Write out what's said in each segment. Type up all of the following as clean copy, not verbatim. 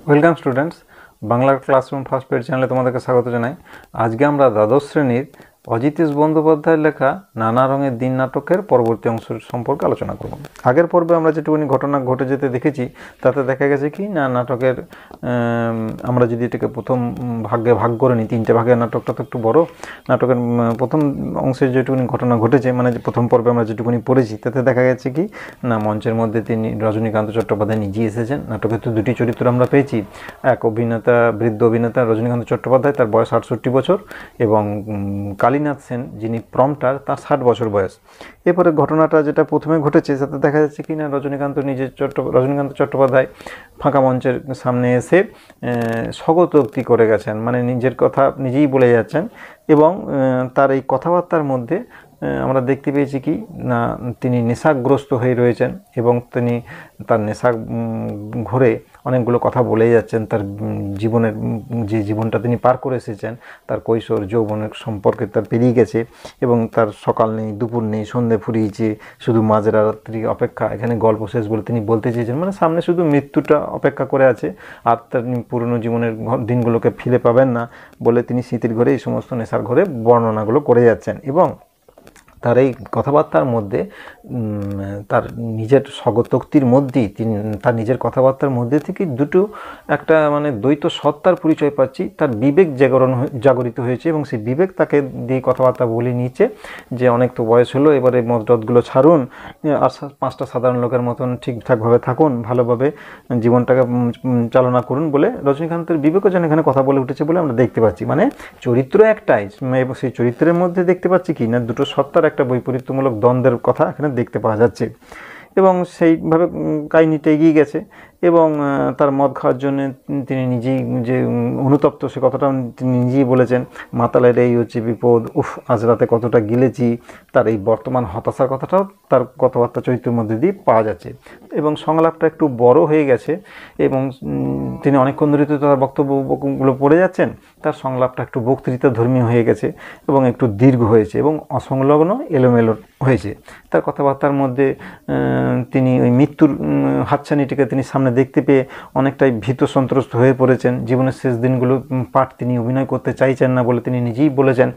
Welcome students, বাংলার classroom first paid চ্যানেলে তোমাদেরকে স্বাগত জানাই। আজকে আমরা দ্বাদশ শ্রেণীর অজিতেশ বন্দ্যোপাধ্যায়ের লেখা নানা রঙের দিন নাটকের পরবর্তী অংশ সম্পর্কে আলোচনা করব। আগের পর্বে আমরা যেটুকুনি ঘটনা ঘটে যেতে দেখেছি তাতে দেখা গেছে কি না, নাটকের আমরা যদি এটাকে প্রথম ভাগে ভাগ করে নিই, তিনটে ভাগের নাটকটা তো একটু বড়। নাটকের প্রথম অংশের যেটুকুনি ঘটনা ঘটেছে, মানে প্রথম পর্বে আমরা যেটুকুনি পড়েছি, তাতে দেখা গেছে কি না, মঞ্চের মধ্যে তিনি রজনীকান্ত চট্টোপাধ্যায় নিজেই এসেছেন। নাটকে তো দুটি চরিত্র আমরা পেয়েছি, এক অভিনেতা, বৃদ্ধ অভিনেতা রজনীকান্ত চট্টোপাধ্যায়, তার বয়স 68 বছর, এবং কালীনাথ সেন যিনি প্রম্পটার, তার 60 বছর বয়স। এরপরে ঘটনাটা যেটা প্রথমে ঘটেছে তাতে দেখা যাচ্ছে কি না, রজনীকান্ত চট্টোপাধ্যায় ফাঁকা মঞ্চের সামনে এসে স্বগতোক্তি করে গেছেন, মানে নিজের কথা নিজেই বলে যাচ্ছেন। এবং তার এই কথাবার্তার মধ্যে আমরা দেখতে পেয়েছি কি না, তিনি নেশাগ্রস্ত হয়ে রয়েছেন এবং তিনি তার নেশা ঘরে অনেকগুলো কথা বলেই যাচ্ছেন। তার জীবনের যে জীবনটা তিনি পার করে এসেছেন, তার কৈশোর যৌবনের সম্পর্কে তার পেরিয়ে গেছে, এবং তার সকাল নেই, দুপুর নেই, সন্ধে ফুরিয়েছে, শুধু মাঝরাত্রি অপেক্ষা, এখানে গল্প শেষ বলে তিনি বলতে চেয়েছেন, মানে সামনে শুধু মৃত্যুটা অপেক্ষা করে আছে, আর তার পুরনো জীবনের দিনগুলোকে ফিরে পাবেন না বলে তিনি স্মৃতির ঘরে, এই সমস্ত নেশার ঘরে বর্ণনাগুলো করে যাচ্ছেন। এবং তার এই কথাবার্তার মধ্যে তার নিজের স্বগতোক্তির মধ্যেই তিনি তার নিজের কথাবার্তার মধ্যে থেকে দুটো একটা মানে দ্বৈত সত্তার পরিচয় পাচ্ছি। তার বিবেক জাগরিত হয়েছে, এবং সেই বিবেক তাকে দিয়ে কথাবার্তা বলে নিয়েছে যে অনেক তো বয়স হলো, এবারে মদ টদগুলো ছাড়ুন, আর পাঁচটা সাধারণ লোকের মতন ঠিকঠাকভাবে থাকুন, ভালোভাবে জীবনটাকে চালনা করুন বলে রজনীকান্তের বিবেকও যেন এখানে কথা বলে উঠেছে বলে আমরা দেখতে পাচ্ছি। মানে চরিত্র একটাই, এবং সেই চরিত্রের মধ্যে দেখতে পাচ্ছি কি না, দুটো সত্তার একটা বৈপরীত্যমূলক দ্বন্দ্বের কথা এখানে দেখতে পাওয়া যাচ্ছে। এবং সেইভাবে কাহিনীটা এগিয়ে গেছে, এবং তার মদ খাওয়ার জন্য তিনি নিজেই যে অনুতপ্ত, সে কথাটা তিনি নিজেই বলেছেন, মাতালের এই হচ্ছে বিপদ, আজ রাতে কতটা গিলেছি, তার এই বর্তমান হতাশার কথাটাও তার কথাবার্তা চরিত্রের মধ্যে দিয়ে পাওয়া যাচ্ছে। এবং সংলাপটা একটু বড় হয়ে গেছে, এবং তিনি অনেকক্ষণ ধরে তো তার বক্তব্যগুলো পড়ে যাচ্ছেন, তার সংলাপটা একটু বক্তৃতা ধর্মী হয়ে গেছে এবং একটু দীর্ঘ হয়েছে এবং অসংলগ্ন, এলোমেলো হয়েছে। তার কথাবার্তার মধ্যে তিনি ওই মৃত্যুর হাতছানিটিকে তিনি সামনে দেখতে পেয়ে অনেকটাই ভীত সন্ত্রস্ত হয়ে পড়েছেন। জীবনের শেষ দিনগুলো পাঠ তিনি অভিনয় করতে চাইছেন না বলে তিনি নিজেই বলেছেন।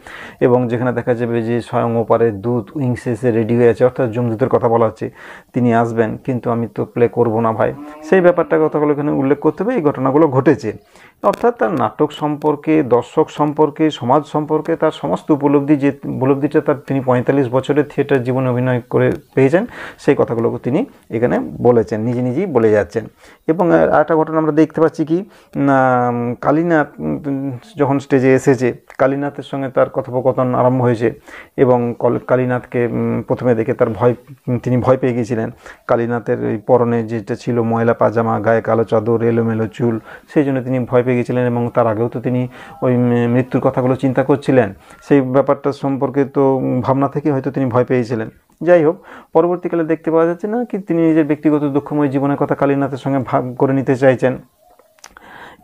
এবং যেখানে দেখা যাবে যে স্বয়ং ওপারে দূত উইংসে এসে রেডি হয়ে আছে, অর্থাৎ যমদূতের কথা বলা হচ্ছে, তিনি আসবেন, কিন্তু আমি তো প্লে করব না ভাই, সেই ব্যাপারটা কথাগুলো এখানে উল্লেখ করতে হবে। এই ঘটনাগুলো ঘটেছে, অর্থাৎ তার নাটক সম্পর্কে, দর্শক সম্পর্কে, সমাজ সম্পর্কে তার সমস্ত উপলব্ধিটা তার তিনি 45 বছরের থিয়েটার জীবনে অভিনয় করে পেয়েছেন, সেই কথাগুলোকে তিনি এখানে বলেছেন, নিজেই বলে যাচ্ছেন। এবং আরেকটা ঘটনা আমরা দেখতে পাচ্ছি কি না, কালীনাথ যখন স্টেজে এসেছে, কালীনাথের সঙ্গে তার কথোপকথন আরম্ভ হয়েছে, এবং কালীনাথকে প্রথমে দেখে তিনি ভয় পেয়ে গিয়েছিলেন। কালীনাথের ওই পরনে যেটা ছিল ময়লা পাজামা, গায়ে কালো চাদর, এলোমেলো চুল, সেই জন্য তিনি ভয় পেয়ে গিয়েছিলেন। এবং তার আগেও তো তিনি ওই মৃত্যুর কথাগুলো চিন্তা করছিলেন, সেই ব্যাপারটা সম্পর্কে তো ভাবনা থেকে হয়তো তিনি ভয় পেয়েছিলেন। যাই হোক, পরবর্তীকালে দেখতে পাওয়া যাচ্ছে না কি তিনি নিজের ব্যক্তিগত দুঃখময় জীবনের কথা কালীনাথের সঙ্গে ভাগ করে নিতে চাইছেন,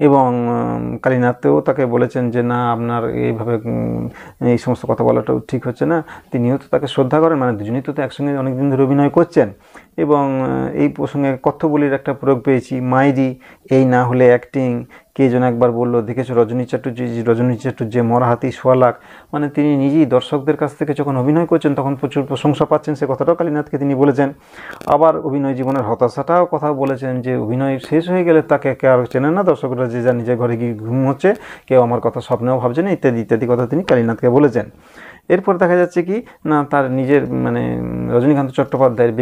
এবং কালীনাথও তাকে বলেছেন যে না, আপনার এইভাবে এই সমস্ত কথা বলাটাও ঠিক হচ্ছে না। তিনিও তো তাকে শ্রদ্ধা করেন, মানে দুজনেই তো একসঙ্গে অনেকদিন ধরে অভিনয় করছেন। এবং এই প্রসঙ্গে কথ্যবলির একটা প্রয়োগ পেয়েছি, মাইরি এই না হলে অ্যাক্টিং, কে যেন একবার বললো, দেখেছো রজনী চাটুর্য যে মরা হাতি সোয়া লাখ, মানে তিনি নিজেই দর্শকদের কাছ থেকে যখন অভিনয় করছেন তখন প্রচুর প্রশংসা পাচ্ছেন, সে কথাটাও কালীনাথকে তিনি বলেছেন। আবার অভিনয় জীবনের হতাশাটাও কথা বলেছেন, যে অভিনয় শেষ হয়ে গেলে তাকে কে আর চেনেন না, দর্শকরা যে যা নিজের ঘরে গিয়ে ঘুম হচ্ছে, কেউ আমার কথা স্বপ্নেও ভাবছে না, ইত্যাদি কথা তিনি কালীনাথকে বলেছেন। এরপর দেখা যাচ্ছে কি না, তার নিজের মানে রজনীকান্ত চট্টোপাধ্যায়ের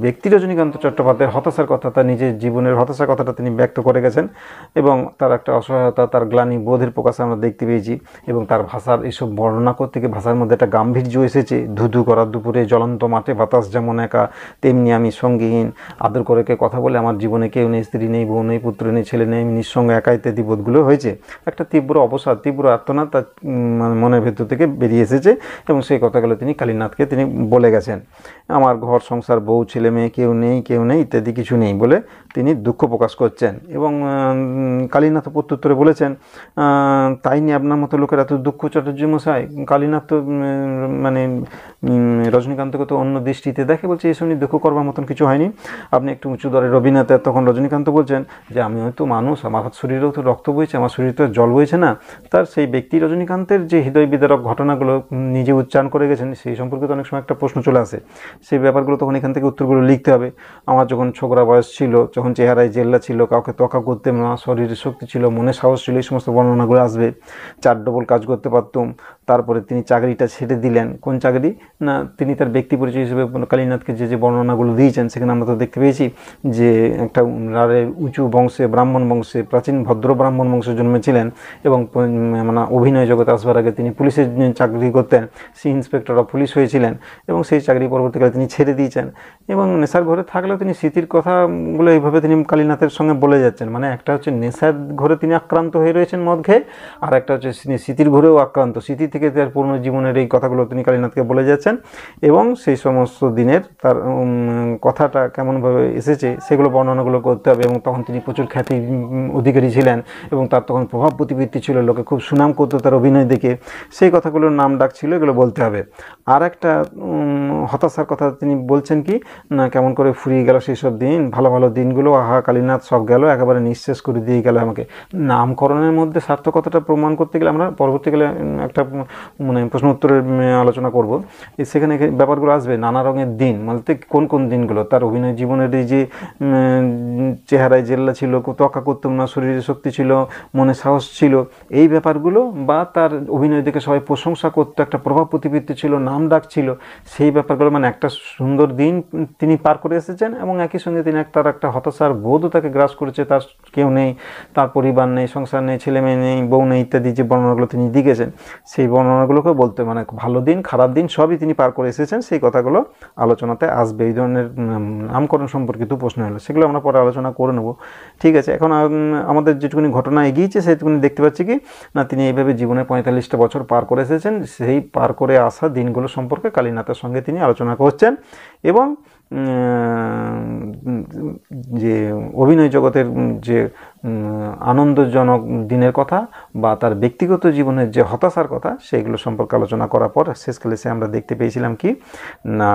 ব্যক্তি রজনীকান্ত চট্টোপাধ্যায়ের হতাশার কথা, তার নিজের জীবনের হতাশার কথাটা তিনি ব্যক্ত করে গেছেন, এবং তার একটা অসহায়তা, তার গ্লানি বোধের প্রকাশ আমরা দেখতে পেয়েছি। এবং তার ভাষার এইসব বর্ণনা করতে গিয়ে ভাষার মধ্যে একটা গাম্ভীর্য এসেছে। ধুধু করা দুপুরে জ্বলন্ত মাঠে বাতাস যেমন একা, তেমনি আমি সঙ্গীহীন, আদর করে কথা বলে আমার জীবনে কেউ নেই, স্ত্রী নেই, বউ নেই, পুত্র নেই, ছেলে নেই, আমি নিঃসঙ্গ একা, ইত্যাদি বোধগুলো হয়েছে। একটা তীব্র অবসাদ, তীব্র আর্তনাদ তার মনের ভেতর থেকে বেরিয়ে এসেছে, এবং সেই কথাগুলো তিনি কালীনাথকে তিনি বলে গেছেন। আমার ঘর সংসার, বউ ছেলে মেয়ে কেউ নেই ইত্যাদি কিছু নেই বলে তিনি দুঃখ প্রকাশ করছেন। এবং কালীনাথ প্রত্যুত্তরে বলেছেন, তাই নিয়ে আপনার মতো লোকের এত দুঃখ চ্যাটার্য মশাই? কালীনাথ তো মানে রজনীকান্তকে তো অন্য দৃষ্টিতে দেখে, বলছে এসব নিয়ে দুঃখ করবার মতন কিছু হয়নি, আপনি একটু উঁচু দরের অভিনেতা। তখন রজনীকান্ত বলছেন যে আমি হয়তো মানুষ, আমার শরীরেও তো রক্ত বইছে, আমার শরীরে তো জল বইছে না। তার সেই ব্যক্তি রজনীকান্তের যে হৃদয় বিদারক ঘটনাগুলো নিজে উচ্চারণ করে গেছেন, সেই সম্পর্কে তো অনেক সময় একটা প্রশ্ন চলে আসে। সেই ব্যাপারগুলো তখন এখান থেকে উত্তরগুলো লিখতে হবে। আমার যখন ছোকরা বয়স ছিল, যখন চেহারায় জেল্লা ছিল, কাউকে তোয়াক্কা করতাম না, শরীরে শক্তি ছিল, মনে সাহস ছিল, এই সমস্ত বর্ণনাগুলো আসবে। 4 ডবল কাজ করতে পারতাম। তারপরে তিনি চাকরিটা ছেড়ে দিলেন। কোন চাকরি না, তিনি তার ব্যক্তি পরিচয় হিসেবে কালীনাথকে যে বর্ণনাগুলো দিয়েছেন, সেখানে আমরা তো দেখতে পেয়েছি যে একটা উঁচু বংশে, ব্রাহ্মণ বংশে, প্রাচীন ভদ্র ব্রাহ্মণ বংশে জন্মেছিলেন এবং মানে অভিনয় জগতে আসবার আগে তিনি পুলিশের চাকরি করতেন, সি ইন্সপেক্টর অফ পুলিশ হয়েছিলেন এবং সেই চাকরি পরবর্তীকালে তিনি ছেড়ে দিয়েছেন। এবং নেশার ঘরে থাকলেও তিনি স্মৃতির কথাগুলো এইভাবে তিনি কালীনাথের সঙ্গে বলে যাচ্ছেন। মানে একটা হচ্ছে নেশার ঘরে তিনি আক্রান্ত হয়ে রয়েছেন মদ খেয়ে, আর একটা হচ্ছে স্মৃতির ঘরেও আক্রান্ত, স্মৃতি থেকে তার পূর্ণ জীবনের এই কথাগুলো তিনি কালীনাথকে বলে যাচ্ছেন। এবং সেই সমস্ত দিনের তার কথাটা কেমনভাবে এসেছে সেগুলো বর্ণনাগুলো করতে হবে। এবং তখন তিনি প্রচুর খ্যাতি অধিকারী ছিলেন এবং তার তখন প্রভাব প্রতিপত্তি ছিল, লোকে খুব সুনাম করতো তার অভিনয় দেখে, সেই কথাগুলোর নাম ডাক ছিল, এগুলো বলতে হবে। আর একটা হতাশার কথা তিনি বলছেন কি না, কেমন করে ফুরিয়ে গেল সেই সব দিন, ভালো ভালো দিনগুলো, আহা কালীনাথ সব গেল, একেবারে নিঃশেষ করে দিয়ে গেল আমাকে। নামকরণের মধ্যে সার্থকতাটা প্রমাণ করতে গেলে আমরা পরবর্তীকালে একটা মানে প্রশ্ন উত্তরের আলোচনা করব, সেখানে ব্যাপারগুলো আসবে। নানা রঙের দিন বলতে কোন কোন দিনগুলো, তার অভিনয় জীবনের এই যে চেহারায় জেল্লা ছিল, তোয়াক্কা করতাম না, শরীরে শক্তি ছিল, মনে সাহস ছিল, এই ব্যাপারগুলো, বা তার অভিনয় দেখে সবাই প্রশংসা করতো, একটা প্রভাব প্রতিপত্তি ছিল, নাম ডাক ছিল, সেই ব্যাপারগুলো, মানে একটা সুন্দর দিন তিনি পার করে এসেছেন। এবং একই সঙ্গে তিনি তার একটা হতাশার বোধও তাকে গ্রাস করেছে, তার কেউ নেই, তার পরিবার নেই, সংসার নেই, ছেলে মেয়ে নেই, বউ নেই, ইত্যাদি যে বর্ণনাগুলো তিনি দিয়েছেন, সেই বর্ণনাগুলোকে বলতে, মানে ভালো দিন খারাপ দিন সবই তিনি পার করে এসেছেন, সেই কথাগুলো আলোচনাতে আসবে। এই ধরনের নামকরণ সম্পর্কিত প্রশ্ন হলো, সেগুলো আমরা পরে আলোচনা করে নেব। ঠিক আছে, এখন আমাদের যেটুকুনি ঘটনা এগিয়েছে সেইটুকুনি দেখতে পাচ্ছি কি না, তিনি এইভাবে জীবনে 45টা বছর পার করে এসেছেন। সেই পার করে আসা দিনগুলো সম্পর্কে কালীনাথের সঙ্গে তিনি আলোচনা করছেন। এবং যে অভিনয় জগতের যে আনন্দজনক দিনের কথা বা তার ব্যক্তিগত জীবনের যে হতাশার কথা, সেইগুলো সম্পর্কে আলোচনা করার পর শেষকালে আমরা দেখতে পেয়েছিলাম কি না,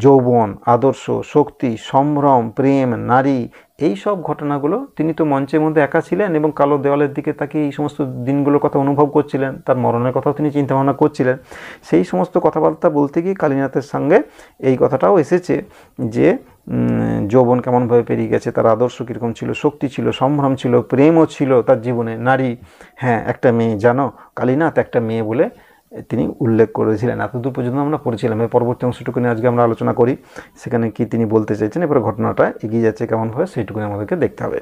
যৌবন, আদর্শ, শক্তি, সম্ভ্রম, প্রেম, নারী, এই সব ঘটনাগুলো তিনি তো মঞ্চের মধ্যে একা ছিলেন এবং কালো দেওয়ালের দিকে তাকে এই সমস্ত দিনগুলোর কথা অনুভব করছিলেন, তার মরণের কথাও তিনি চিন্তাভাবনা করছিলেন। সেই সমস্ত কথাবার্তা বলতে গিয়ে কালীনাথের সঙ্গে এই কথাটাও এসেছে যে যৌবন কেমনভাবে পেরিয়ে গেছে, তার আদর্শ কীরকম ছিল, শক্তি ছিল, সম্ভ্রম ছিল, প্রেমও ছিল তার জীবনে, নারী, হ্যাঁ একটা মেয়ে, জানো কালীনাথ একটা মেয়ে বলে তিনি উল্লেখ করেছিলেন। এতদূর পর্যন্ত আমরা পড়েছিলাম। এর পরবর্তী অংশটুকু নিয়ে আজকে আমরা আলোচনা করি, সেখানে কি তিনি বলতে চাইছেন, এরপরে ঘটনাটা এগিয়ে যাচ্ছে কেমনভাবে সেইটুকুনি আমাদেরকে দেখতে হবে।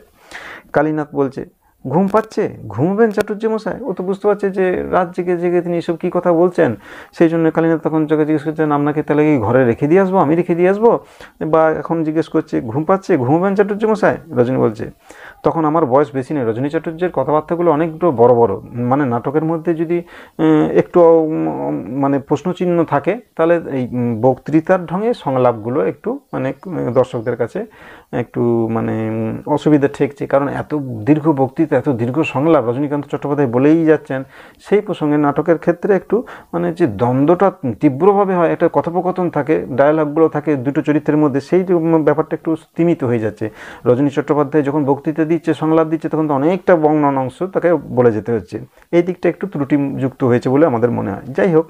কালীনাথ বলছে, ঘুম পাচ্ছে, ঘুমবেন চাটুর্য মশাই। ও তো বুঝতে পারছে যে রাত জেগে জেগে তিনি এসব কী কথা বলছেন। সেই জন্য কালীনাথ তখন চোখে জিজ্ঞেস করছেন, আপনাকে তাহলে কি ঘরে রেখে দিয়ে আসবো, আমি রেখে দিয়ে আসবো? বা এখন জিজ্ঞেস করছে ঘুম পাচ্ছে, ঘুমবেন চাটুর্য মশাই। রজনী বলছে, তখন আমার বয়স বেশি নেই। রজনী চাটুর্যের কথাবার্তাগুলো অনেকটা বড় বড়, মানে নাটকের মধ্যে যদি একটু মানে প্রশ্নচিহ্ন থাকে, তাহলে এই বক্তৃতার ঢঙে সংলাপগুলো একটু মানে দর্শকদের কাছে একটু মানে অসুবিধা ঠেকছে, কারণ এত দীর্ঘ বক্তৃতা, এত দীর্ঘ সংলাপ রজনীকান্ত চট্টোপাধ্যায় বলেই যাচ্ছেন। সেই প্রসঙ্গে নাটকের ক্ষেত্রে একটু মানে যে দ্বন্দ্বটা তীব্রভাবে হয়, একটা কথোপকথন থাকে, ডায়ালগগুলো থাকে দুটো চরিত্রের মধ্যে, সেই ব্যাপারটা একটু স্তীমিত হয়ে যাচ্ছে। রজনী চট্টোপাধ্যায় যখন বক্তৃতা দিচ্ছে, সংলাপ দিচ্ছে, তখন তো অনেকটা বর্ণন অংশ তাকে বলে যেতে হচ্ছে। এই দিকটা একটু ত্রুটিযুক্ত হয়েছে বলে আমাদের মনে হয়। যাই হোক,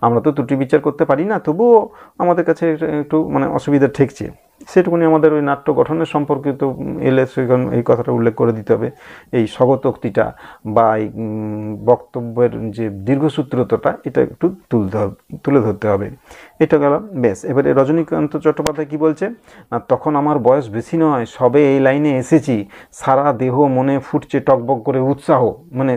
আমরা তো ত্রুটি বিচার করতে পারি না, তবুও আমাদের কাছে একটু মানে অসুবিধা ঠেকছে। সেটুকুনি আমাদের ওই নাট্য গঠনের সম্পর্কিত এলে এই কথাটা উল্লেখ করে দিতে হবে। এই স্বগতোক্তিটা বা এই বক্তব্যের যে দীর্ঘসূত্রতাটা, এটা একটু তুলে ধরতে হবে। এটা গেল বেশ। এবারে রজনীকান্ত চট্টোপাধ্যায় কি বলছে না, তখন আমার বয়স বেশি নয়, সবে এই লাইনে এসেছি, সারা দেহ মনে ফুটছে টকবক করে উৎসাহ। মানে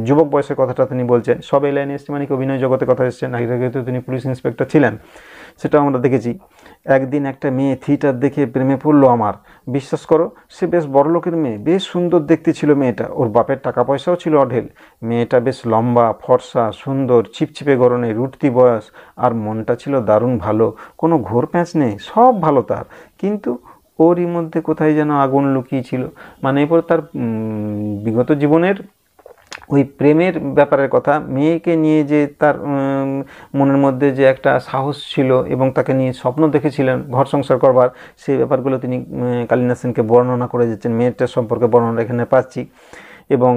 যুবক বয়সের কথাটা তিনি বলছেন। সবে এই লাইনে এসেছে মানে কি অভিনয় জগতে কথা এসছেন। আগে তো তিনি পুলিশ ইন্সপেক্টর ছিলেন, সেটাও আমরা দেখেছি। একদিন একটা মেয়ে থিয়েটার দেখে প্রেমে পড়লো আমার। বিশ্বাস করো, সে বেশ বড়লোকের মেয়ে, বেশ সুন্দর দেখতে ছিল মেয়েটা, ওর বাপের টাকা পয়সাও ছিল অঢেল। মেয়েটা বেশ লম্বা, ফর্সা, সুন্দর, ছিপছিপে গড়নের, উঠতি বয়স, আর মনটা ছিল দারুণ ভালো, কোনো ঘোর প্যাঁচ নেই, সব ভালো তার। কিন্তু ওরই মধ্যে কোথায় যেন আগুন লুকিয়ে ছিল। মানে এরপর তার বিগত জীবনের ওই প্রেমের ব্যাপারের কথা, মেয়েকে নিয়ে যে তার মনের মধ্যে যে একটা সাহস ছিল এবং তাকে নিয়ে স্বপ্ন দেখেছিলেন ঘর সংসার করবার, সেই ব্যাপারগুলো তিনি কালিনাথ সেনকে বর্ণনা করে যাচ্ছেন। মেয়েটার সম্পর্কে বর্ণনা এখানে পাচ্ছি। এবং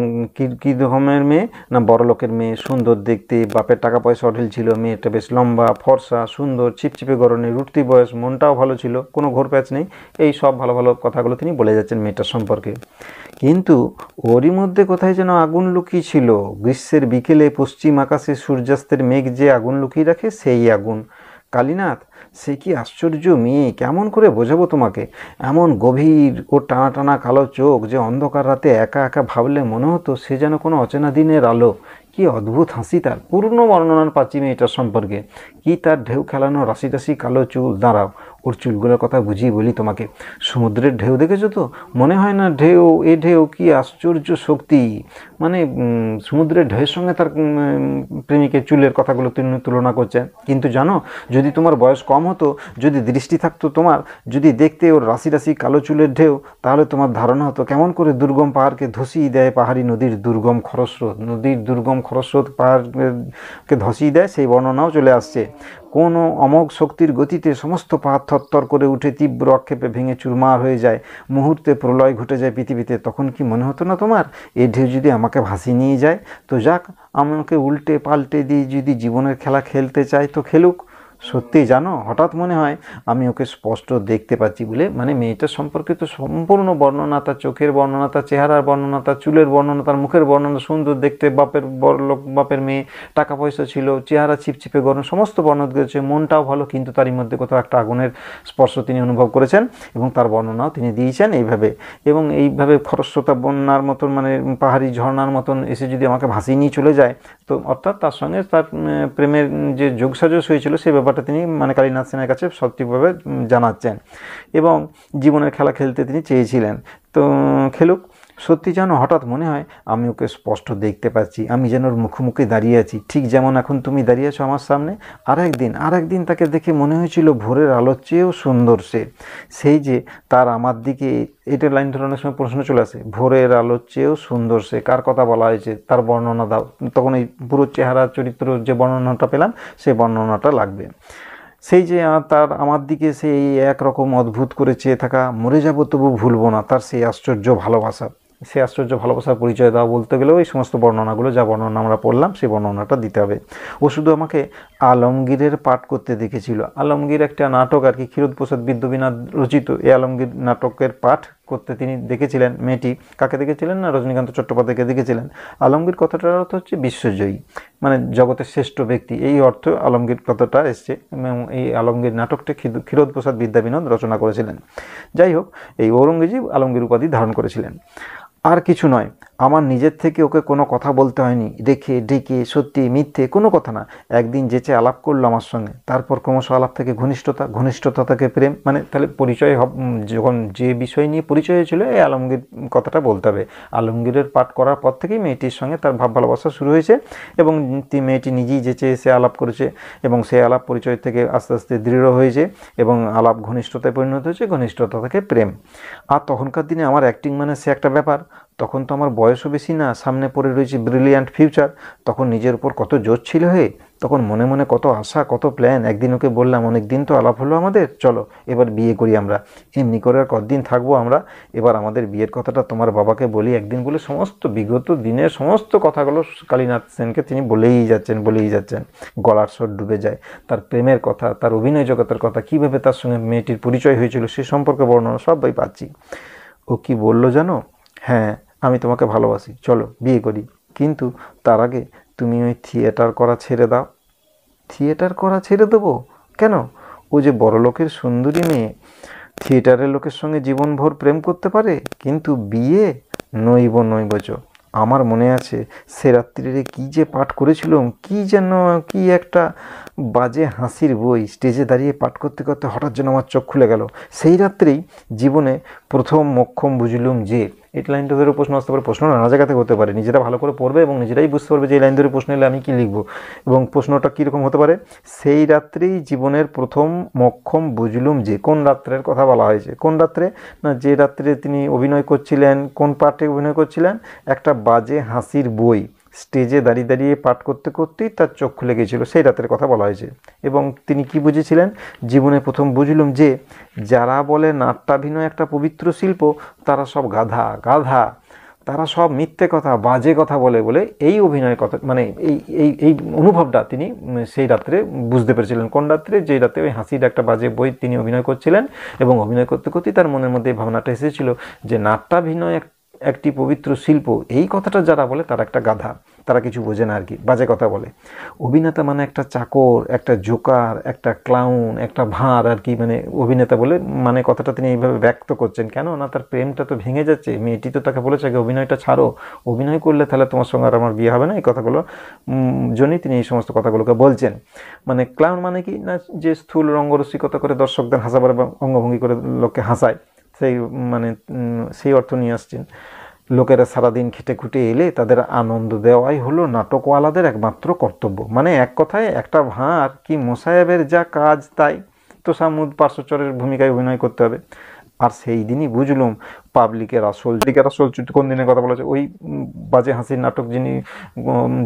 কী রকমের মেয়ে না, বড়লোকের মেয়ে, সুন্দর দেখতে, বাপের টাকা পয়সা অঢেল ছিল, মেয়েটা বেশ লম্বা, ফর্সা, সুন্দর, চিপচিপে গরনের, উঠতি বয়স, মনটাও ভালো ছিল, কোনো ঘোর প্যাচ নেই। এই সব ভালো ভালো কথাগুলো তিনি বলে যাচ্ছেন মেয়েটার সম্পর্কে। কিন্তু ওরই মধ্যে কোথায় যেন আগুন লুকিয়ে ছিল। গ্রীষ্মের বিকেলে পশ্চিম আকাশে সূর্যাস্তের মেঘ যে আগুন লুকিয়ে রাখে, সেই আগুন। কালীনাথ, সে কি আশ্চর্য মেয়ে, কেমন করে বোঝাবো তোমাকে। এমন গভীর ও টানা টানা কালো চোখ যে অন্ধকার রাতে একা একা ভাবলে মনে হতো সে যেন কোনো অচেনা দিনের আলো। কি অদ্ভুত হাসি তার, পূর্ণ বর্ণনার পাচ্ছি মেয়েটার সম্পর্কে। কি তার ঢেউ খেলানো রাশি রাশি কালো চুল। দাঁড়াও, ওর চুলগুলোর কথা বুঝিয়ে বলি তোমাকে। সমুদ্রের ঢেউ দেখেছো তো? মনে হয় না ঢেউ, এ ঢেউ কি আশ্চর্য শক্তি। মানে সমুদ্রের ঢেউয়ের সঙ্গে তার প্রেমিকের চুলের কথাগুলো তিনি তুলনা করছেন। কিন্তু জানো, যদি তোমার বয়স কম হতো, যদি দৃষ্টি থাকতো তোমার, যদি দেখতে ওর রাশি রাশি কালো চুলের ঢেউ, তাহলে তোমার ধারণা হতো কেমন করে দুর্গম পাহাড়কে ধসিয়ে দেয় পাহাড়ি নদীর দুর্গম খরস্রোত। নদীর দুর্গম খরস্রোত পাহাড়কে ধসিয়ে দেয়, সেই বর্ণনাও চলে আসছে। কোনো অমোঘ শক্তির গতিতে সমস্ত পাহাড় থরথর করে উঠে তীব্র আক্ষেপে ভেঙে চুরমার হয়ে যায়, মুহূর্তে প্রলয় ঘটে যায় পৃথিবীতে। তখন কি মনে হতো না তোমার, এ ঢেউ যদি আমাকে ভাসিয়ে নিয়ে যায়, তো যাক, আমাকে উল্টে পাল্টে দিয়ে যদি জীবনের খেলা খেলতে চায় তো খেলুক। সত্যি জানো, হঠাৎ মনে হয় আমি ওকে স্পষ্ট দেখতে পাচ্ছি বলে। মানে মেয়েটার সম্পর্কে তো সম্পূর্ণ বর্ণনা, তার চোখের বর্ণনা, তার চেহারার বর্ণনা, তার চুলের বর্ণনা, তার মুখের বর্ণনা, সুন্দর দেখতে, বাপের বড়লোক বাপের মেয়ে, টাকা পয়সা ছিল, চেহারা চিপচিপে গরম, সমস্ত বর্ণনা দিয়েছে। মনটাও ভালো, কিন্তু তারই মধ্যে কোথাও একটা আগুনের স্পর্শ তিনি অনুভব করেছেন এবং তার বর্ণনাও তিনি দিয়েছেন এইভাবে। এবং এইভাবে খরস্রোতা বন্যার মতন, মানে পাহাড়ি ঝর্ণার মতন এসে যদি আমাকে ভাসিয়ে নিয়ে চলে যায়, তো অর্থাৎ তার সঙ্গে তার প্রেমের যে যোগসাজশ হয়েছিল সেই ব্যাপারটা তিনি মানে কালীনাথ সেনের কাছে সঠিকভাবে জানাচ্ছেন। এবং জীবনের খেলা খেলতে তিনি চেয়েছিলেন, তো খেলুক। সত্যি জানো, হঠাৎ মনে হয় আমি ওকে স্পষ্ট দেখতে পাচ্ছি, আমি যেন ওর মুখোমুখি দাঁড়িয়ে আছি, ঠিক যেমন এখন তুমি দাঁড়িয়ে আছো আমার সামনে। আর একদিন তাকে দেখে মনে হয়েছিল ভোরের আলোর চেয়েও সুন্দর সে। সেই যে তার আমার দিকে, এটা লাইন ধরানোর সময় প্রশ্ন চলে আসে, ভোরের আলোর চেয়েও সুন্দর সে, কার কথা বলা হয়েছে, তার বর্ণনা দাও। তখন এই পুরো চেহারা চরিত্র যে বর্ণনাটা পেলাম, সেই বর্ণনাটা লাগবে। সেই যে তার আমার দিকে সেই একরকম অদ্ভুত করে চেয়ে থাকা, মরে যাব তবু ভুলবো না, তার সেই আশ্চর্য ভালোবাসা। সেই আশ্চর্য ভালোবাসার পরিচয় দেওয়া বলতে গেলেও এই সমস্ত বর্ণনাগুলো, যা বর্ণনা আমরা পড়লাম, সেই বর্ণনাটা দিতে হবে। ও শুধু আমাকে আলমগীরের পাঠ করতে দেখেছিল। আলমগীর একটা নাটক আর কি, ক্ষীরোদপ্রসাদ বিদ্যাবিনাথ রচিত এই আলমগীর নাটকের পাঠ করতে তিনি দেখেছিলেন। মেয়েটি কাকে দেখেছিলেন না, রজনীকান্ত চট্টোপাধ্যায়কে দেখেছিলেন। আলমগীর কথাটার অর্থ হচ্ছে বিশ্বজয়ী, মানে জগতের শ্রেষ্ঠ ব্যক্তি, এই অর্থ আলমগীর কথাটা এসছে। এবং এই আলমগীর নাটকটি ক্ষীরোদপ্রসাদ বিদ্যাবিনোদ রচনা করেছিলেন। যাই হোক, এই ঔরঙ্গজেব আলমগীর উপাধি ধারণ করেছিলেন। আর কিছু নয়, আমার নিজের থেকে ওকে কোনো কথা বলতে হয়নি, রেখে ডেকে, সত্যি মিথ্যে কোনো কথা না। একদিন যেচে আলাপ করলো আমার সঙ্গে, তারপর ক্রমশ আলাপ থেকে ঘনিষ্ঠতা, ঘনিষ্ঠতা থেকে প্রেম। মানে তাহলে পরিচয় যখন যে বিষয় নিয়ে পরিচয় হয়েছিল, এই আলমগীর কথাটা বলতে হবে। আলমগীরের পাঠ করার পর থেকেই মেয়েটির সঙ্গে তার ভাব ভালোবাসা শুরু হয়েছে এবং মেয়েটি নিজেই যেচে এসে আলাপ করেছে এবং সেই আলাপ পরিচয় থেকে আস্তে আস্তে দৃঢ় হয়েছে এবং আলাপ ঘনিষ্ঠতায় পরিণত হয়েছে, ঘনিষ্ঠতা থেকে প্রেম। আর তখনকার দিনে আমার অ্যাক্টিং মানে সে একটা ব্যাপার। তখন তো আমার বয়সও বেশি না, সামনে পড়ে রয়েছে ব্রিলিয়ান্ট ফিউচার। তখন নিজের উপর কত জোর ছিল হে, তখন মনে মনে কত আশা, কত প্ল্যান। একদিন ওকে বললাম, অনেক দিন তো আলাপ হলো আমাদের, চলো এবার বিয়ে করি আমরা। এমনি করে আর কতদিন থাকবো আমরা, এবার আমাদের বিয়ের কথাটা তোমার বাবাকে বলি একদিন বলে সমস্ত বিগত দিনের সমস্ত কথাগুলো কালীনাথ সেনকে তিনি বলেই যাচ্ছেন। গলার স্বর ডুবে যায়। তার প্রেমের কথা, তার অভিনয় জগতের কথা, কীভাবে তার সঙ্গে মেয়েটির পরিচয় হয়েছিল সে সম্পর্কে বর্ণনা সবাই পাচ্ছি। ও কি বললো জানো, হ্যাঁ আমি তোমাকে ভালোবাসি, চলো বিয়ে করি, কিন্তু তার আগে তুমি ওই থিয়েটার করা ছেড়ে দাও। থিয়েটার করা ছেড়ে দেবো কেন? ও যে বড়লোকের সুন্দরী মেয়ে, থিয়েটারের লোকের সঙ্গে জীবনভর প্রেম করতে পারে, কিন্তু বিয়ে নইব চ। আমার মনে আছে সে রাত্রিরে কী যে পাঠ করেছিলাম, কি যেন কি একটা বাজে হাসির বই স্টেজে দাঁড়িয়ে পাঠ করতে করতে হঠাৎ যেন আমার চোখ খুলে গেল। সেই রাত্রেই জীবনে প্রথম মোক্ষম বুঝলুম যে, এই লাইনটা ধরে প্রশ্ন আসতে পারে, প্রশ্ন নানা জায়গা থেকে হতে পারে, নিজেরা ভালো করে পড়বে এবং নিজেরাই বুঝতে পারবে যে এই লাইন ধরে প্রশ্ন এলে আমি কী লিখবো এবং প্রশ্নটা কীরকম হতে পারে। সেই রাত্রেই জীবনের প্রথম মোক্ষম বুঝলুম যে, কোন রাত্রের কথা বলা হয়েছে? কোন রাত্রে? না, যে রাত্রে তিনি অভিনয় করছিলেন। কোন পাঠে অভিনয় করছিলেন? একটা বাজে হাসির বই স্টেজে দাঁড়িয়ে দাঁড়িয়ে পাঠ করতে করতেই তার চোখ খুলে গিয়েছিল, সেই রাতের কথা বলা হয়েছে। এবং তিনি কি বুঝেছিলেন? জীবনে প্রথম বুঝলুম যে যারা বলে নাট্যাভিনয় একটা পবিত্র শিল্প, তারা সব গাধা গাধা, তারা সব মিথ্যে কথা, বাজে কথা বলে বলে এই অভিনয়ের কথা, মানে এই এই এই অনুভবটা তিনি সেই রাত্রে বুঝতে পেরেছিলেন। কোন রাত্রে? যেই রাত্রে ওই হাসির একটা বাজে বই তিনি অভিনয় করছিলেন এবং অভিনয় করতে করতেই তার মনের মধ্যে এই ভাবনাটা এসেছিল যে নাট্যাভিনয় একটি পবিত্র শিল্প, এই কথাটা যারা বলে তারা একটা গাধা, তারা কিছু বোঝে না আর কি, বাজে কথা বলে। অভিনেতা মানে একটা চাকর, একটা জোকার, একটা ক্লাউন, একটা ভাঁড় আর কি, মানে অভিনেতা বলে মানে কথাটা তিনি এইভাবে ব্যক্ত করছেন। কেন না, তার প্রেমটা তো ভেঙে যাচ্ছে। মেয়েটি তো তাকে বলেছে যে অভিনয়টা ছাড়ো, অভিনয় করলে তাহলে তোমার সঙ্গে আর আমার বিয়ে হবে না, এই কথাগুলো জন্যই তিনি এই সমস্ত কথাগুলোকে বলছেন। মানে ক্লাউন মানে কি না, যে স্থূল রঙ্গরসিকতা করে দর্শকদের হাসাবার বা অঙ্গভঙ্গি করে লোককে হাসায়, সেই মানে সেই অর্থ নিয়ে আসছেন। লোকেরা সারাদিন খেটে খুটে এলে তাদের আনন্দ দেওয়াই হলো নাটকওয়ালাদের একমাত্র কর্তব্য। মানে এক কথায় একটা ভাঁড় কি মোসাহেবের যা কাজ তাই তো সামুদ পার্শ্বচরের ভূমিকায় অভিনয় করতে হবে। আর সেই দিনই বুঝলুম পাবলিকের আসল কোন দিনের কথা বলা হচ্ছে, ওই বাজে হাসির নাটক যিনি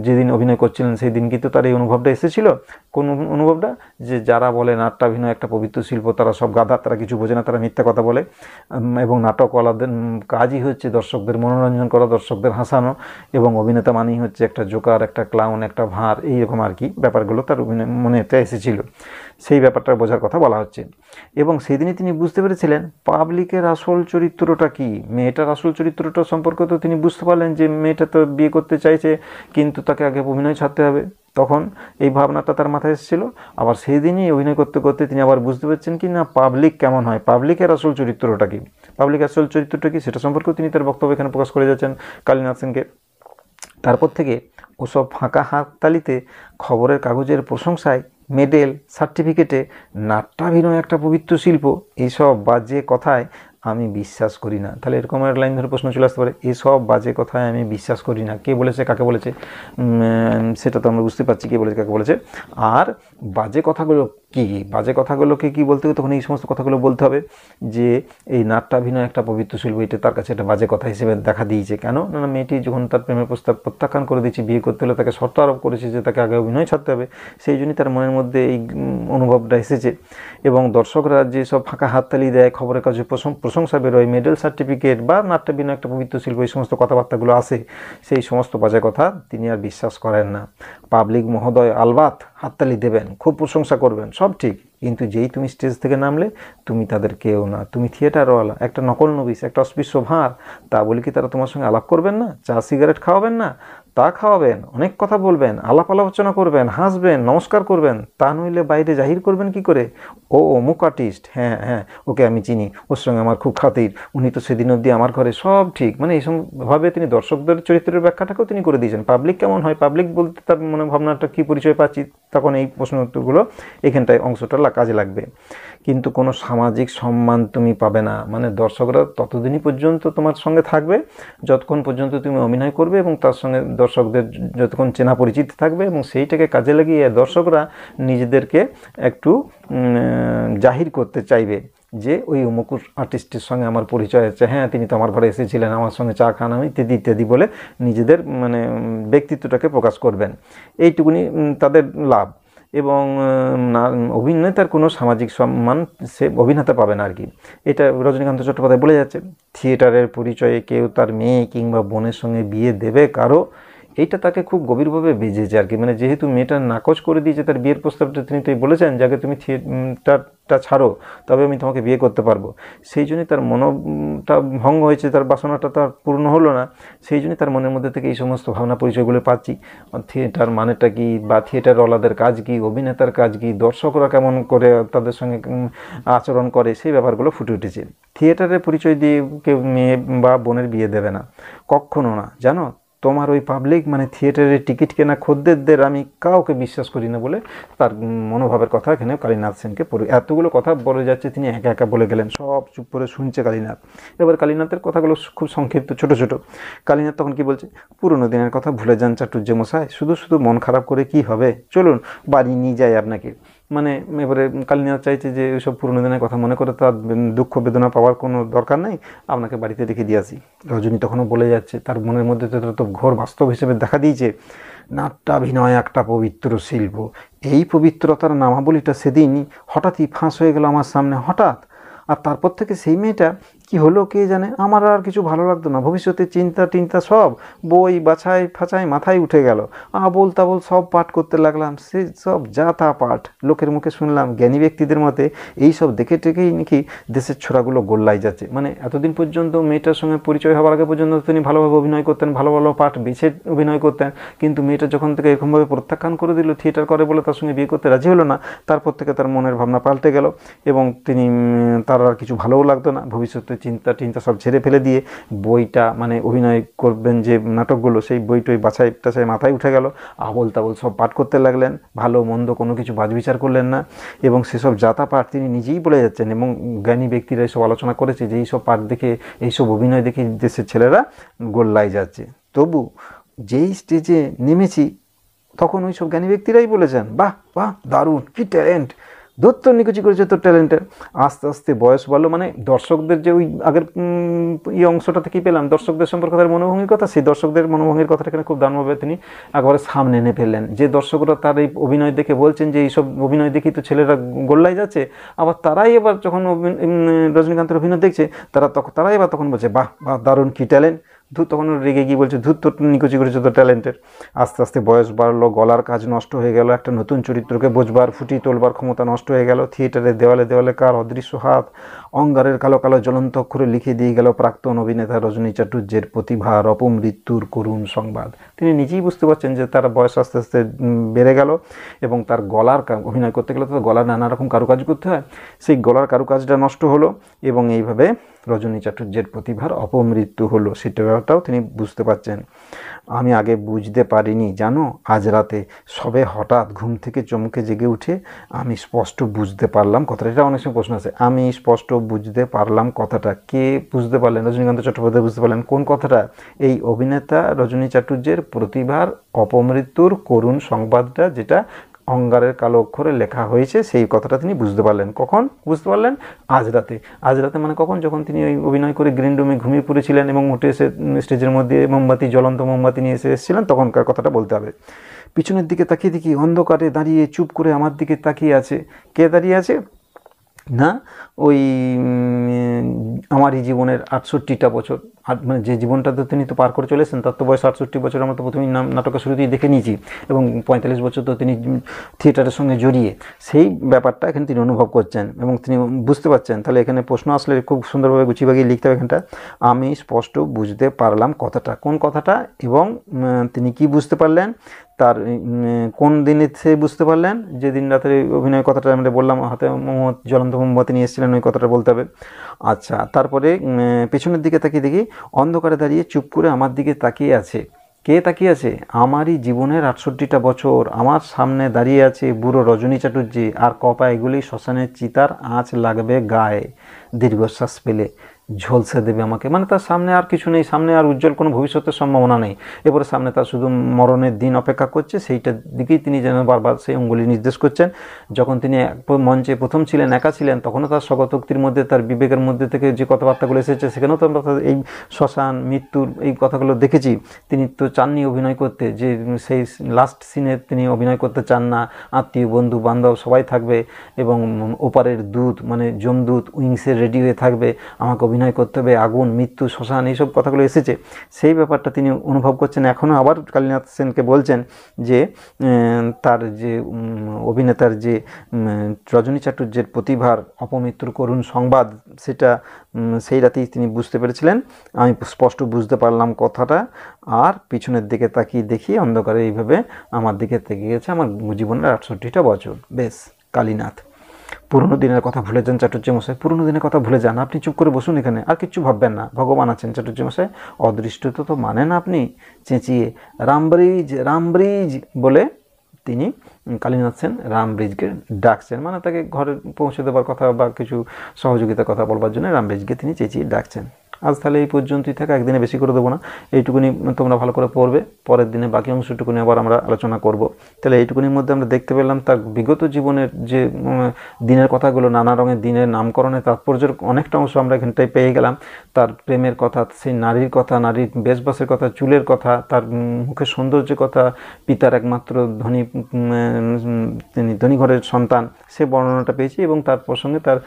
যেদিন অভিনয় করছিলেন সেই দিন কিন্তু তার এই অনুভবটা এসেছিল। কোন অনুভবটা? যে যারা বলে নাট্যাভিনয় একটা পবিত্র শিল্প, তারা সব গাধা, তারা কিছু বোঝে না, তারা মিথ্যা কথা বলে। এবং নাটকওয়ালাদের কাজই হচ্ছে দর্শকদের মনোরঞ্জন করা, দর্শকদের হাসানো, এবং অভিনেতা মানেই হচ্ছে একটা জোকার, একটা ক্লাউন, একটা ভাঁড়, এইরকম আর কি ব্যাপারগুলো তার মনেতে এসেছিল। সেই ব্যাপারটা বোঝার কথা বলা হচ্ছে। এবং সেদিনই তিনি বুঝতে পেরেছিলেন পাবলিকের আসল চরিত্রটা কি। মেয়েটার আসল চরিত্রটা সম্পর্কে তো তিনি বুঝতে পারলেন যে মেয়েটা তো বিয়ে করতে চাইছে, কিন্তু তাকে আগে অভিনয় ছাড়তে হবে। তখন এই ভাবনাটা তার মাথায় এসেছিল। আবার সেই দিনই অভিনয় করতে করতে তিনি আবার বুঝতে পারছেন কি না, পাবলিক কেমন হয়, পাবলিকের আসল চরিত্রটা কি, পাবলিকের আসল চরিত্রটা কি, সেটা সম্পর্কেও তিনি তার বক্তব্য এখানে প্রকাশ করে যাচ্ছেন কালীনাথ সেনকে। তারপর থেকে ওসব ফাঁকা হাততালিতে, খবরের কাগজের প্রশংসায়, মেডেল সার্টিফিকেটে নাট্যাভিনয় একটা পবিত্র শিল্প, এইসব বাজে কথায় আমি বিশ্বাস করি না। তাহলে এরকম একটা লাইন ধরে প্রশ্ন চলে আসতে পারে, এসব বাজে কথায় আমি বিশ্বাস করি না। কে বলেছে, কাকে বলেছে, সেটা তো আমরা বুঝতে পারছি কে বলেছে কাকে বলেছে। আর বাজে কথাগুলো কি, বাজে কথাগুলোকে কি বলতে হবে, তখন এই সমস্ত কথাগুলো বলতে হবে যে এই নাট্যাভিনয় একটা পবিত্র শিল্প, এটা তার কাছে একটা বাজে কথা হিসেবে দেখা দিয়েছে। কেন না, মেয়েটি যখন তার প্রেমের প্রস্তাব প্রত্যাখ্যান করে দিয়েছে, বিয়ে করতে হলে তাকে শর্ত আরোপ করেছে যে তাকে আগে অভিনয় ছাড়তে হবে, সেই জন্যই তার মনের মধ্যে এই অনুভবটা এসেছে। এবং দর্শকরা যেসব ফাঁকা হাততালি দেয়, খবরের কাছে প্রশংসা বেরোয়, মেডেল সার্টিফিকেট বা নাট্যাভিনয় একটা পবিত্র শিল্প, এই সমস্ত কথাবার্তাগুলো আসে, সেই সমস্ত বাজে কথা তিনি আর বিশ্বাস করেন না। পাবলিক মহোদয় আলবাত হাততালি দেবেন, খুব প্রশংসা করবেন, সব ঠিক, কিন্তু যেই তুমি স্টেজ থেকে নামলে তুমি তাদের কেউ না, তুমি থিয়েটারওয়ালা, একটা নকল নবিশ, একটা অস্পৃশ্য ভাঁড়। তা বলে কি তারা তোমার সঙ্গে আলাপ করবেন না, চা সিগারেট খাওয়াবেন না? তা খাওয়াবেন, অনেক কথা বলবেন, আলাপ আলোচনা করবেন, হাসবেন, নমস্কার করবেন। তা নইলে বাইরে জাহির করবেন কি করে, ও অমুক আর্টিস্ট, হ্যাঁ হ্যাঁ ওকে আমি চিনি, ওর সঙ্গে আমার খুব খাতির, উনি তো সেদিন অবধি আমার ঘরে, সব ঠিক। মানে এইসবভাবে তিনি দর্শকদের চরিত্রের ব্যাখ্যাটাকেও তিনি করে দিয়েছেন। পাবলিক কেমন হয়, পাবলিক বলতে তার মনে ভাবনাটা কী পরিচয় পাচ্ছি, তখন এই প্রশ্ন উত্তরগুলো এখানটায় অংশটা কাজে লাগবে। কিন্তু কোনো সামাজিক সম্মান তুমি পাবে না, মানে দর্শকরা ততদিনই পর্যন্ত তোমার সঙ্গে থাকবে যতক্ষণ পর্যন্ত তুমি অভিনয় করবে এবং তার সঙ্গে দর্শকদের যতক্ষণ চেনা পরিচিত থাকবে, এবং সেইটাকে কাজে লাগিয়ে দর্শকরা নিজেদেরকে একটু জাহির করতে চাইবে যে ওই অমুক আর্টিস্টের সঙ্গে আমার পরিচয় আছে, হ্যাঁ তিনি তো আমার ঘরে এসেছিলেন, আমার সঙ্গে চা খান ইত্যাদি ইত্যাদি বলে নিজেদের মানে ব্যক্তিত্বটাকে প্রকাশ করবেন। এইটুকুনি তাদের লাভ। এবং অভিনেতার কোনো সামাজিক সম্মান সে অভিনেতা পাবে না আর কি, এটা রজনীকান্ত চট্টোপাধ্যায় বলে যাচ্ছে। থিয়েটারের পরিচয়ে কেউ তার মেয়ে কিংবা বোনের সঙ্গে বিয়ে দেবে কারো, এইটা তাকে খুব গভীরভাবে বেজেছে আর কি। মানে যেহেতু মেয়েটা নাকচ করে দিয়েছে তার বিয়ের প্রস্তাবটা, তিনি তো বলেছেন যে আগে তুমি থিয়েটারটা ছাড়ো তবে আমি তোমাকে বিয়ে করতে পারবো, সেই জন্যই তার মনটা ভঙ্গ হয়েছে, তার বাসনাটা তার পূর্ণ হলো না। সেই জন্যই তার মনের মধ্যে থেকে এই সমস্ত ভাবনা পরিচয়গুলো পাচ্ছি। থিয়েটার মানেটা কি, বা থিয়েটারওয়ালাদের কাজ কি, অভিনেতার কাজ কি, দর্শকরা কেমন করে তাদের সঙ্গে আচরণ করে, সেই ব্যাপারগুলো ফুটে উঠেছে। থিয়েটারের পরিচয় দিয়ে কেউ মেয়ে বা বোনের বিয়ে দেবে না, কখনো না, জানো। তোমার ওই পাবলিক মানে থিয়েটারের টিকিট কেনা খদ্দেরদের আমি কাউকে বিশ্বাস করি না বলে তার মনোভাবের কথা এখানে কালীনাথ সেনকে এতগুলো কথা বলে যাচ্ছে, তিনি একা একা বলে গেলেন, সব চুপ করে শুনছে কালীনাথ। এবার কালীনাথের কথাগুলো খুব সংক্ষিপ্ত ছোট ছোট। কালীনাথ তখন কি বলছে, পুরনো দিনের কথা ভুলে যান চাটুর্য মশাই, শুধু শুধু মন খারাপ করে কি হবে, চলুন বাড়ি নিয়ে যাই আপনাকে। মানে এবারে কালীনাথ চাইছে যে ওইসব পুরনো দিনের কথা মনে করে তার দুঃখ বেদনা পাওয়ার কোনো দরকার নেই, আপনাকে বাড়িতে রেখে দিয়ে আসি। রজনী তখনও বলে যাচ্ছে, তার মনের মধ্যে তো ঘোর বাস্তব হিসেবে দেখা দিয়েছে, নাট্যাভিনয় একটা পবিত্র শিল্প, এই পবিত্রতার নামাবলীটা সেদিন হঠাৎই ফাঁস হয়ে গেল আমার সামনে, হঠাৎ। আর তারপর থেকে সেই মেয়েটা কি হলো কে জানে, আমার আর কিছু ভালো লাগতো না, ভবিষ্যতে চিন্তা টিন্তা সব বই বাছাই ফাছাই মাথায় উঠে গেল, আবোল তাবোল সব পাঠ করতে লাগলাম, সে সব যা তা পাঠ, লোকের মুখে শুনলাম জ্ঞানী ব্যক্তিদের মতে এই সব দেখে টেকেই নাকি দেশের ছোড়াগুলো গোল্লাই যাচ্ছে। মানে এতদিন পর্যন্ত মেয়েটার সঙ্গে পরিচয় হওয়ার আগে পর্যন্ত তিনি ভালোভাবে অভিনয় করতেন, ভালো ভালো পাঠ বেছে অভিনয় করতেন, কিন্তু মেয়েটা যখন থেকে এরকমভাবে প্রত্যাখ্যান করে দিল, থিয়েটার করে বলে তার সঙ্গে বিয়ে করতে রাজি হলো না, তারপর থেকে তার মনের ভাবনা পাল্টে গেল এবং তিনি তার আর কিছু ভালোও লাগতো না, ভবিষ্যতে চিন্তা সব ছেড়ে ফেলে দিয়ে বইটা মানে অভিনয় করবেন যে নাটকগুলো, সেই বইটই বাছাই টাছাই মাথায় উঠে গেল, আবোল তাবোল সব পাঠ করতে লাগলেন, ভালো মন্দ কোনো কিছু বাছবিচার করলেন না, এবং সেসব যাতা পাঠ তিনি নিজেই বলে যাচ্ছেন, এবং জ্ঞানী ব্যক্তিরা এইসব আলোচনা করেছে যে এইসব পাঠ দেখে এইসব অভিনয় দেখে দেশের ছেলেরা গোল্লাই যাচ্ছে। তবু যেই স্টেজে নেমেছি তখন ওই সব জ্ঞানী ব্যক্তিরাই বলেছেন, বাহ বাহ দারুণ, কি ট্যালেন্ট, ধত্ত নিকুচি করেছে তোর ট্যালেন্টের। আস্তে আস্তে বয়স বাড়লো, মানে দর্শকদের যে ওই আগের এই অংশটা থেকেই পেলাম দর্শকদের সম্পর্কে তার মনোভঙ্গির কথা, সেই দর্শকদের মনোভঙ্গির কথাটা এখানে খুব দারুণভাবে তিনি একবারে সামনে এনে ফেললেন, যে দর্শকরা তার এই অভিনয় দেখে বলছেন যে এইসব অভিনয় দেখেই তো ছেলেরা গোল্লাই যাচ্ছে, আবার তারাই এবার যখন রজনীকান্তের অভিনয় দেখছে তারাই এবার তখন বলছে বাহ বাহ দারুণ, কি ট্যালেন্ট। তখন রেগে গিয়ে বলছে ধূর তোর নিকুচি করেছে তো ট্যালেন্টের। আস্তে আস্তে বয়স বাড়লো, গলার কাজ নষ্ট হয়ে গেল, একটা নতুন চরিত্রকে বোঝবার ফুটিয়ে তোলবার ক্ষমতা নষ্ট হয়ে গেল, থিয়েটারের দেওয়ালে দেওয়ালে কার অদৃশ্য হাত অঙ্গারের কালো কালো জ্বলন্ত অক্ষরে লিখে দিয়ে গেল প্রাক্তন অভিনেতা রজনী চাটুর্যের প্রতিভার অপমৃত্যুর করুণ সংবাদ। তিনি নিজেই বুঝতে পারছেন যে তার বয়স আস্তে আস্তে বেড়ে গেল এবং তার গলার অভিনয় করতে গেলে তো গলার নানা রকম কারুকাজ করতে হয়, সেই গলার কারুকাজটা নষ্ট হলো এবং এইভাবে রজনী চাটুর্যের প্রতিভার অপমৃত্যু হলো, সেটাও তিনি বুঝতে পারছেন। আমি আগে বুঝতে পারিনি জানো, আজ রাতে সবে হঠাৎ ঘুম থেকে চমকে জেগে উঠে আমি স্পষ্ট বুঝতে পারলাম কথাটা। এটা অনেক সময় প্রশ্ন আছে, আমি স্পষ্ট বুঝতে পারলাম কথাটা, কে বুঝতে পারলেন? রজনীকান্ত চট্টোপাধ্যায় বুঝতে পারলেন কোন কথাটা? এই অভিনেতা রজনী চাটুর্যের প্রতিভার অপমৃত্যুর করুণ সংবাদটা, যেটা অঙ্গারের কালো অক্ষরে লেখা হয়েছে, সেই কথাটা তিনি বুঝতে পারলেন। কখন বুঝতে পারলেন? আজ রাতে। আজ রাতে মানে কখন? যখন তিনি ওই অভিনয় করে গ্রিন রুমে ঘুমিয়ে পড়েছিলেন এবং উঠে এসে স্টেজের মধ্যে মোমবাতি, জ্বলন্ত মোমবাতি নিয়ে এসেছিলেন, তখনকার কথাটা বলতে হবে। পিছনের দিকে তাকিয়ে দেখি অন্ধকারে দাঁড়িয়ে চুপ করে আমার দিকে তাকিয়ে আছে। কে দাঁড়িয়ে আছে? না, ওই আমারই জীবনের ৬৮টা বছর, মানে যে জীবনটা তো তিনি তো পার করে চলেছেন, তার তো বয়স ৬৮ বছর, আমরা তো প্রথমেই নাটকের শুরুতেই দেখে নিয়েছি, এবং ৪৫ বছর তো তিনি থিয়েটারের সঙ্গে জড়িয়ে, সেই ব্যাপারটা এখানে তিনি অনুভব করছেন এবং তিনি বুঝতে পারছেন। তাহলে এখানে প্রশ্ন আসলে খুব সুন্দরভাবে গুছিয়ে বাগিয়ে লিখতে হবে এখানটা, আমি স্পষ্ট বুঝতে পারলাম কথাটা, কোন কথাটা, এবং তিনি কি বুঝতে পারলেন, তার কোন দিনে সে বুঝতে পারলেন, যেদিন রাতের অভিনয় কথাটা আমরা বললাম, হাতে জ্বলন্ত মোমবাতি নিয়ে এসেছিলেন, ওই কথাটা বলতে হবে। আচ্ছা, তারপরে পেছনের দিকে তাকিয়ে দেখি অন্ধকারে দাঁড়িয়ে চুপ করে আমার দিকে তাকিয়ে আছে। কে তাকিয়ে আছে? আমারই জীবনের ৬৮টা বছর, আমার সামনে দাঁড়িয়ে আছে বুড়ো রজনী চাটুর্যী, আর কপা এগুলি শ্মশানের চিতার আঁচ লাগবে গায়ে, দীর্ঘশ্বাস পেলে ঝলসে দেবে আমাকে। মানে তার সামনে আর কিছু নেই, সামনে আর উজ্জ্বল কোনো ভবিষ্যতের সম্ভাবনা নেই, এবারে সামনে তার শুধু মরণের দিন অপেক্ষা করছে, সেইটার দিকেই তিনি যেন বারবার সেই অঙ্গুলি নির্দেশ করছেন। যখন তিনি মঞ্চে প্রথম ছিলেন, একা ছিলেন, তখনও তার স্বগতোক্তির মধ্যে, তার বিবেকের মধ্যে থেকে যে কথাবার্তাগুলো এসেছে, সেখানেও তো আমরা এই শ্মশান, মৃত্যুর এই কথাগুলো দেখেছি। তিনি তো চাননি অভিনয় করতে, যে সেই লাস্ট সিনে তিনি অভিনয় করতে চান না, আত্মীয় বন্ধু বান্ধব সবাই থাকবে এবং ওপারের দূত মানে যমদূত উইংসে রেডি হয়ে থাকবে, আমাকে অভিনয় করতে হবে, আগুন, মৃত্যু, শ্মশান, এইসব কথাগুলো এসেছে, সেই ব্যাপারটা তিনি অনুভব করছেন। এখনও আবার কালীনাথ সেনকে বলছেন যে তার যে অভিনেতার যে রজনী চাটুর্যের প্রতিভার অপমৃত্যুর করুণ সংবাদ, সেটা সেই রাতেই তিনি বুঝতে পেরেছিলেন। আমি স্পষ্ট বুঝতে পারলাম কথাটা, আর পিছনের দিকে তাকিয়ে দেখি অন্ধকারে এইভাবে আমার দিকে থেকে গেছে আমার জীবনের ৬৮টা বছর। বেশ, কালীনাথ পুরনো দিনের কথা ভুলে যান চাটুর্য মশাই, পুরনো দিনের কথা ভুলে যান, আপনি চুপ করে বসুন এখানে, আর কিচ্ছু ভাববেন না, ভগবান আছেন। চাটুর্য মশাই অদৃষ্টতা তো মানেন আপনি, চেঁচিয়ে রামব্রিজ রামব্রিজ বলে তিনি কালীনাথ সেন রামব্রিজকে ডাকছেন, মানে তাকে ঘরে পৌঁছে দেওয়ার কথা বা কিছু সহযোগিতার কথা বলবার জন্য রামব্রিজকে তিনি চেঁচিয়ে ডাকছেন। আজ তাহলে এই পর্যন্তই থাকে, একদিনে বেশি করে দেবো না, এইটুকুনি তোমরা ভালো করে পড়বে, পরের দিনে বাকি অংশটুকুনি আবার আমরা আলোচনা করব। তাহলে এইটুকুনির মধ্যে আমরা দেখতে পেলাম তার বিগত জীবনের যে দিনের কথাগুলো, নানা রঙের দিনের নামকরণের তাৎপর্যের অনেকটা অংশ আমরা এখানটায় পেয়ে গেলাম। তার প্রেমের কথা, সেই নারীর কথা, নারীর বেশবাসের কথা, চুলের কথা, তার মুখের সৌন্দর্যের কথা, পিতার একমাত্র তিনি ধনী ঘরের সন্তান, সে বর্ণনাটা পেয়েছি। এবং তার প্রসঙ্গে তার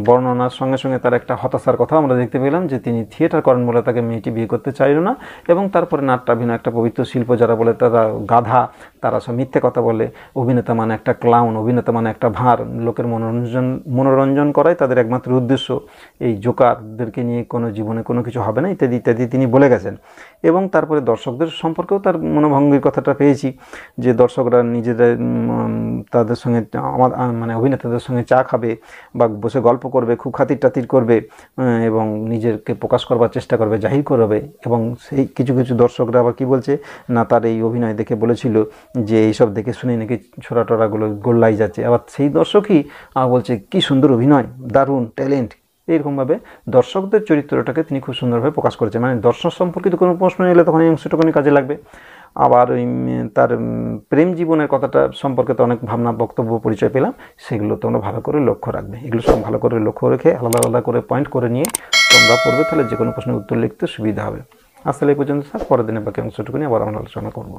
বর্ণনার সঙ্গে সঙ্গে তার একটা হতাশার কথা আমরা দেখতে পেলাম, যে তিনি থিয়েটার করেন বলে তাকে মেয়েটি বিয়ে করতে চাইল না। এবং তারপরে নাট্যাভিনয় একটা পবিত্র শিল্প, যারা বলে তারা গাধা, তারা সব মিথ্যে কথা বলে, অভিনেতা মানে একটা ক্লাউন, অভিনেতা মানে একটা ভার, লোকের মনোরঞ্জন করাই তাদের একমাত্র উদ্দেশ্য, এই জোকারদেরকে নিয়ে কোনো জীবনে কোনো কিছু হবে না, ইত্যাদি ইত্যাদি তিনি বলে গেছেন। এবং তারপরে দর্শকদের সম্পর্কেও তার মনোভঙ্গির কথাটা পেয়েছি, যে দর্শকরা নিজেরা তাদের সঙ্গে মানে অভিনেতাদের সঙ্গে চা খাবে বা বসে গল্প করবে, খুব খাতির টাতির করবে এবং নিজেকে প্রকাশ করবার চেষ্টা করবে, জাহির করবে। এবং সেই কিছু কিছু দর্শকরা আবার কী বলছে না, তার এই অভিনয় দেখে বলেছিল যে এইসব দেখে শুনে নাকি ছোড়া টোড়াগুলো গোল্লাই যাচ্ছে। আবার সেই দর্শকই বলছে কি সুন্দর অভিনয়, দারুণ ট্যালেন্ট। এইরকমভাবে দর্শকদের চরিত্রটাকে তিনি খুব সুন্দরভাবে প্রকাশ করেছেন। মানে দর্শক সম্পর্কিত কোনো প্রশ্ন এলে তখন এই অংশটুকুনি কাজে লাগবে। আবার ওই তার প্রেম জীবনের কথাটা সম্পর্কে তো অনেক ভাবনা বক্তব্য পরিচয় পেলাম, সেগুলো তোমরা ভালো করে লক্ষ্য রাখবে। এগুলো সব ভালো করে লক্ষ্য রেখে আলাদা আলাদা করে পয়েন্ট করে নিয়ে তোমরা পড়বে, তাহলে যে কোনো প্রশ্নের উত্তর লিখতে সুবিধা হবে। আসলে এই পর্যন্ত স্যার, পরের দিনে বাকি অংশটুকুনি আবার আমরা আলোচনা করবো।